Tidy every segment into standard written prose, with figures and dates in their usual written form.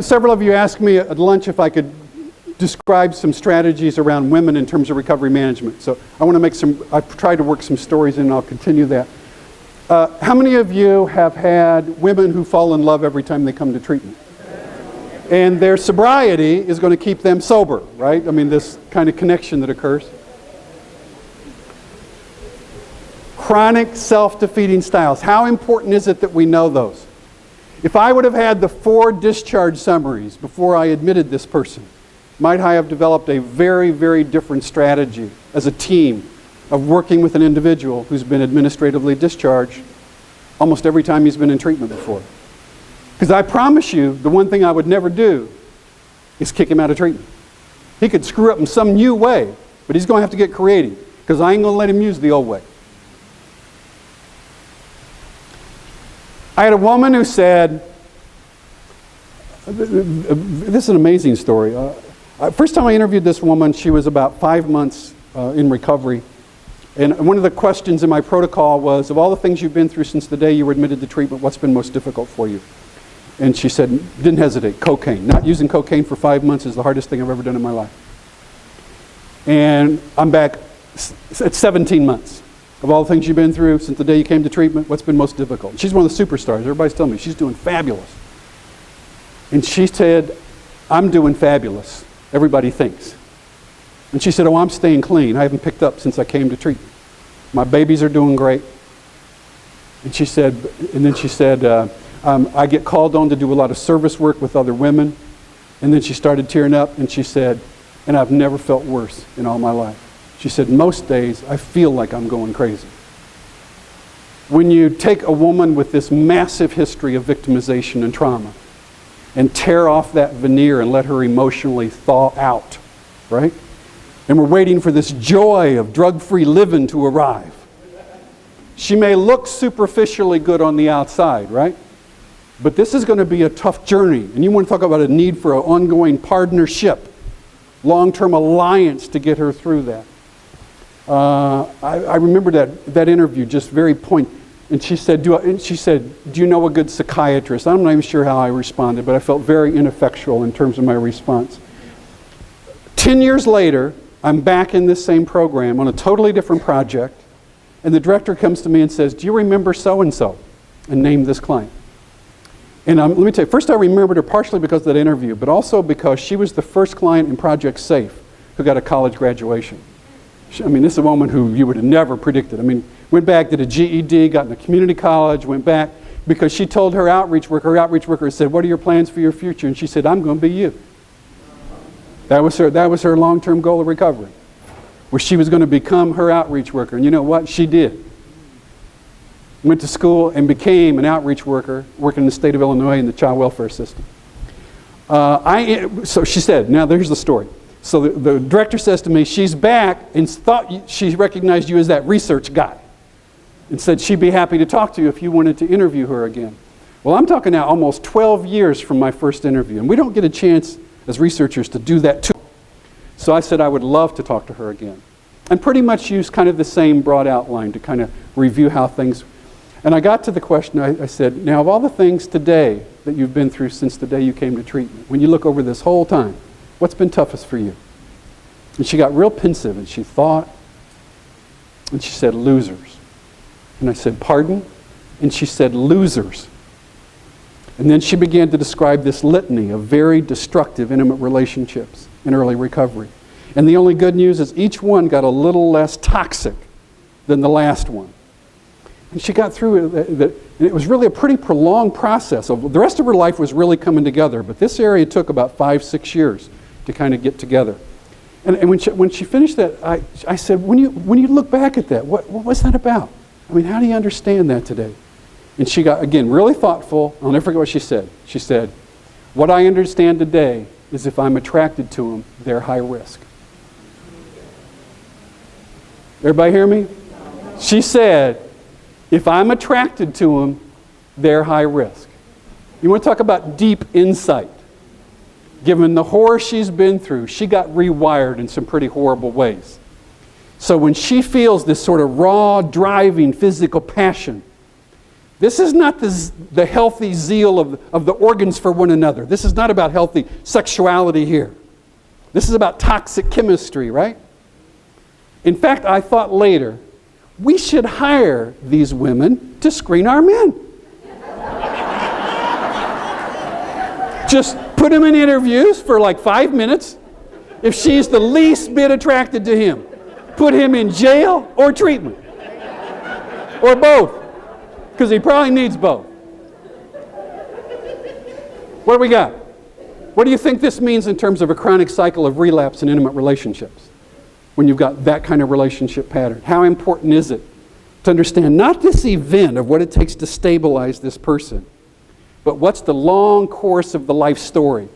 Several of you asked me at lunch if I could describe some strategies around women in terms of recovery management. So I want to make I've tried to work some stories in, and I'll continue that. How many of you have had women who fall in love every time they come to treatment? And their sobriety is going to keep them sober, right? I mean, this kind of connection that occurs. Chronic self-defeating styles. How important is it that we know those? If I would have had the 4 discharge summaries before I admitted this person, might I have developed a very, very different strategy as a team of working with an individual who's been administratively discharged almost every time he's been in treatment before. Because I promise you, the one thing I would never do is kick him out of treatment. He could screw up in some new way, but he's going to have to get creative, because I ain't going to let him use the old way. I had a woman who said, this is an amazing story. First time I interviewed this woman, she was about 5 months in recovery. And one of the questions in my protocol was, of all the things you've been through since the day you were admitted to treatment, what's been most difficult for you? And she said, didn't hesitate, cocaine. Not using cocaine for 5 months is the hardest thing I've ever done in my life. And I'm back at 17 months. Of all the things you've been through since the day you came to treatment, what's been most difficult? She's one of the superstars. Everybody's telling me she's doing fabulous. And she said, I'm doing fabulous. Everybody thinks. And she said, oh, I'm staying clean. I haven't picked up since I came to treatment. My babies are doing great. And she said, I get called on to do a lot of service work with other women. And then she started tearing up and she said, and I've never felt worse in all my life. She said, most days I feel like I'm going crazy. When you take a woman with this massive history of victimization and trauma and tear off that veneer and let her emotionally thaw out, right? And we're waiting for this joy of drug-free living to arrive. She may look superficially good on the outside, right? But this is going to be a tough journey. And you want to talk about a need for an ongoing partnership, long-term alliance to get her through that. I remember that interview just very point. And she said, do you know a good psychiatrist? I'm not even sure how I responded, but I felt very ineffectual in terms of my response. 10 years later, I'm back in this same program on a totally different project, and the director comes to me and says, do you remember so-and-so? And named this client. And let me tell you, first I remembered her partially because of that interview, but also because she was the first client in Project SAFE who got a college graduation. I mean, this is a woman who you would have never predicted. I mean, went back, did a GED, got into community college, went back, because she told her outreach worker said, what are your plans for your future? And she said, I'm going to be you. That was her long-term goal of recovery, where she was going to become her outreach worker. And you know what? She did. Went to school and became an outreach worker, working in the state of Illinois in the child welfare system. So she said, now there's the story. So the director says to me, she's back and thought she recognized you as that research guy and said she'd be happy to talk to you if you wanted to interview her again. Well, I'm talking now almost 12 years from my first interview, and we don't get a chance as researchers to do that too. So I said I would love to talk to her again and pretty much use kind of the same broad outline to kind of review how things. And I got to the question, I said, now of all the things today that you've been through since the day you came to treatment, when you look over this whole time, what's been toughest for you? And she got real pensive and she thought, and she said, losers. And I said, pardon? And she said, losers. And then she began to describe this litany of very destructive intimate relationships in early recovery. And the only good news is each one got a little less toxic than the last one. And she got through it, and it was really a pretty prolonged process. The rest of her life was really coming together, but this area took about 5-6 years to kind of get together. And when she finished that, I said, when you look back at that, what was that about? I mean, how do you understand that today? And she got, again, really thoughtful. I'll never forget what she said. She said, what I understand today is if I'm attracted to them, they're high risk. Everybody hear me? She said, if I'm attracted to them, they're high risk. You want to talk about deep insight? Given the horror she's been through, she got rewired in some pretty horrible ways. So when she feels this sort of raw, driving, physical passion, This is not the healthy zeal of the organs for one another. This is not about healthy sexuality here. This is about toxic chemistry, right? In fact, I thought later, we should hire these women to screen our men. Just put them in interviews for like 5 minutes. If she's the least bit attracted to him, put him in jail or treatment. Or both. Because he probably needs both. What do we got? What do you think this means in terms of a chronic cycle of relapse in intimate relationships? When you've got that kind of relationship pattern. How important is it to understand not this event of what it takes to stabilize this person, but what's the long course of the life story?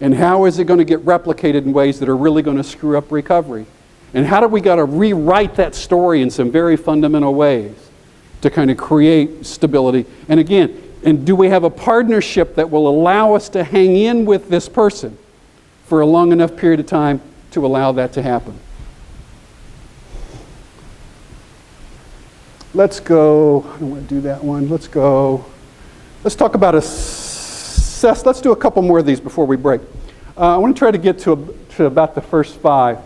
And how is it going to get replicated in ways that are really going to screw up recovery? And how do we got to rewrite that story in some very fundamental ways to kind of create stability? And again, and do we have a partnership that will allow us to hang in with this person for a long enough period of time to allow that to happen? Let's go, I don't want to do that one. Let's talk about let's do a couple more of these before we break. I want to try to get to about the first 5.